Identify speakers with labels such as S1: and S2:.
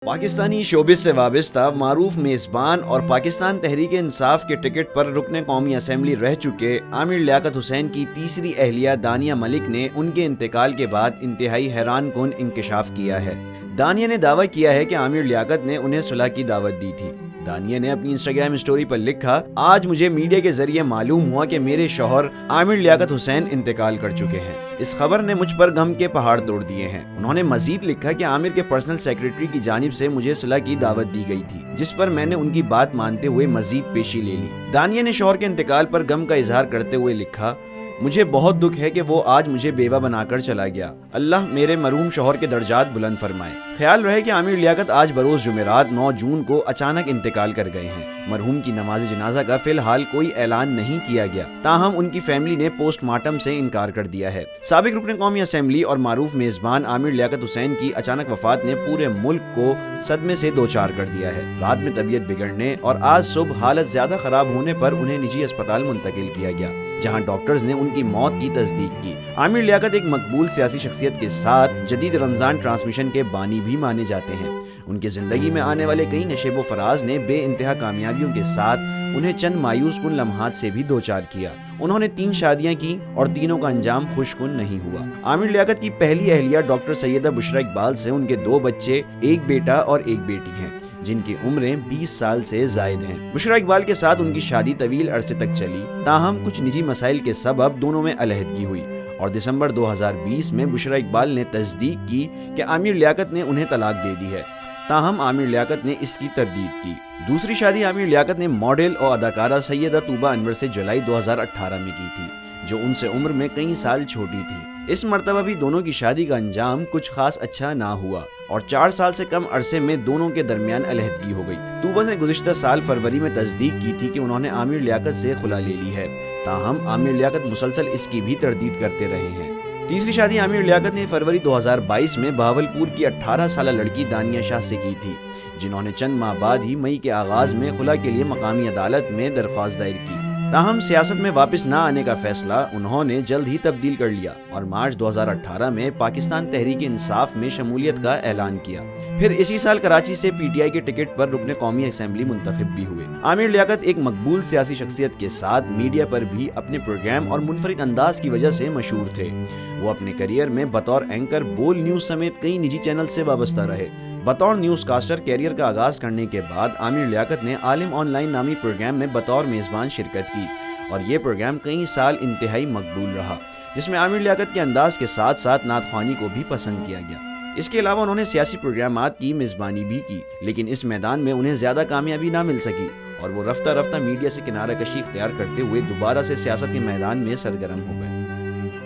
S1: Pakistani showbiz سے وابستہ معروف میزبان اور پاکستان تحریک انصاف کے ٹکٹ پر رکن قومی اسمبلی رہ چکے عامر لیاقت حسین کی تیسری اہلیہ دانیہ ملک نے ان کے انتقال کے بعد انتہائی حیران کن انکشاف کیا ہے۔ دانیہ نے دعویٰ کیا ہے کہ عامر لیاقت نے انہیں صلح کی دعوت دی تھی۔ دانیہ نے اپنی انسٹاگرام اسٹوری پر لکھا، آج مجھے میڈیا کے ذریعے معلوم ہوا کہ میرے شوہر عامر لیاقت حسین انتقال کر چکے ہیں۔ اس خبر نے مجھ پر غم کے پہاڑ توڑ دیے ہیں۔ انہوں نے مزید لکھا کہ عامر کے پرسنل سیکریٹری کی جانب سے مجھے صلح کی دعوت دی گئی تھی، جس پر میں نے ان کی بات مانتے ہوئے مزید پیشی لے لی۔ دانیہ نے شوہر کے انتقال پر غم کا اظہار کرتے ہوئے لکھا، مجھے بہت دکھ ہے کہ وہ آج مجھے بیوہ بنا کر چلا گیا۔ اللہ میرے مرحوم شوہر کے درجات بلند فرمائے۔ خیال رہے کہ عامر لیاقت آج بروز جمعرات 9 جون کو اچانک انتقال کر گئے ہیں۔ مرحوم کی نماز جنازہ کا فی الحال کوئی اعلان نہیں کیا گیا، تاہم ان کی فیملی نے پوسٹ مارٹم سے انکار کر دیا ہے۔ سابق رکن قومی اسمبلی اور معروف میزبان عامر لیاقت حسین کی اچانک وفات نے پورے ملک کو صدمے سے دوچار کر دیا ہے۔ رات میں طبیعت بگڑنے اور آج صبح حالت زیادہ خراب ہونے پر انہیں نجی اسپتال منتقل کیا گیا، جہاں ڈاکٹرز نے ان کی موت کی تصدیق کی۔ عامر لیاقت ایک مقبول سیاسی شخصیت کے ساتھ جدید رمضان ٹرانسمیشن کے بانی بھی مانے جاتے ہیں۔ ان کی زندگی میں آنے والے کئی نشیب و فراز نے بے انتہا کامیابیوں کے ساتھ انہیں چند مایوس کن لمحات سے بھی دوچار کیا۔ انہوں نے 3 شادیاں کی اور تینوں کا انجام خوش کن نہیں ہوا۔ عامر لیاقت کی پہلی اہلیہ ڈاکٹر سیدہ بشریٰ اقبال سے ان کے 2 بچے، ایک بیٹا اور ایک بیٹی ہیں، جن کی عمریں 20 سال سے زائد ہیں۔ بشریٰ اقبال کے ساتھ ان کی شادی طویل عرصے تک چلی، تاہم کچھ نجی مسائل کے سبب دونوں میں علیحدگی ہوئی اور دسمبر 2020 میں بشریٰ اقبال نے تصدیق کی کہ عامر لیاقت نے انہیں طلاق دے دی ہے، تاہم عامر لیاقت نے اس کی تردید کی۔ دوسری شادی عامر لیاقت نے ماڈل اور اداکارہ سیدہ طوبہ انور سے جولائی 2018 میں کی تھی، جو ان سے عمر میں کئی سال چھوٹی تھی۔ اس مرتبہ بھی دونوں کی شادی کا انجام کچھ خاص اچھا نہ ہوا اور 4 سال سے کم عرصے میں دونوں کے درمیان علیحدگی ہو گئی۔ طوبہ نے گزشتہ سال فروری میں تصدیق کی تھی کہ انہوں نے عامر لیاقت سے خلا لے لی ہے، تاہم عامر لیاقت مسلسل اس کی بھی تردید کرتے رہے ہیں۔ تیسری شادی عامر لیاقت نے فروری 2022 میں بہاولپور کی 18 سالہ لڑکی دانیہ شاہ سے کی تھی، جنہوں نے چند ماہ بعد ہی مئی کے آغاز میں خلا کے لیے مقامی عدالت میں درخواست دائر کی۔ تاہم سیاست میں واپس نہ آنے کا فیصلہ انہوں نے جلد ہی تبدیل کر لیا اور مارچ 2018 میں پاکستان تحریک انصاف میں شمولیت کا اعلان کیا۔ پھر اسی سال کراچی سے پی ٹی آئی کے ٹکٹ پر رکن قومی اسمبلی منتخب بھی ہوئے۔ عامر لیاقت ایک مقبول سیاسی شخصیت کے ساتھ میڈیا پر بھی اپنے پروگرام اور منفرد انداز کی وجہ سے مشہور تھے۔ وہ اپنے کیریئر میں بطور اینکر بول نیوز سمیت کئی نجی چینل سے وابستہ رہے۔ بطور نیوز کاسٹر کیریئر کا آغاز کرنے کے بعد عامر لیاقت نے عالم آن لائن نامی پروگرام میں بطور میزبان شرکت کی اور یہ پروگرام کئی سال انتہائی مقبول رہا، جس میں عامر لیاقت کے انداز کے ساتھ ساتھ نعت خوانی کو بھی پسند کیا گیا۔ اس کے علاوہ انہوں نے سیاسی پروگرامات کی میزبانی بھی کی، لیکن اس میدان میں انہیں زیادہ کامیابی نہ مل سکی اور وہ رفتہ رفتہ میڈیا سے کنارہ کشی اختیار کرتے ہوئے دوبارہ سے سیاست کے میدان میں سرگرم ہو گئے۔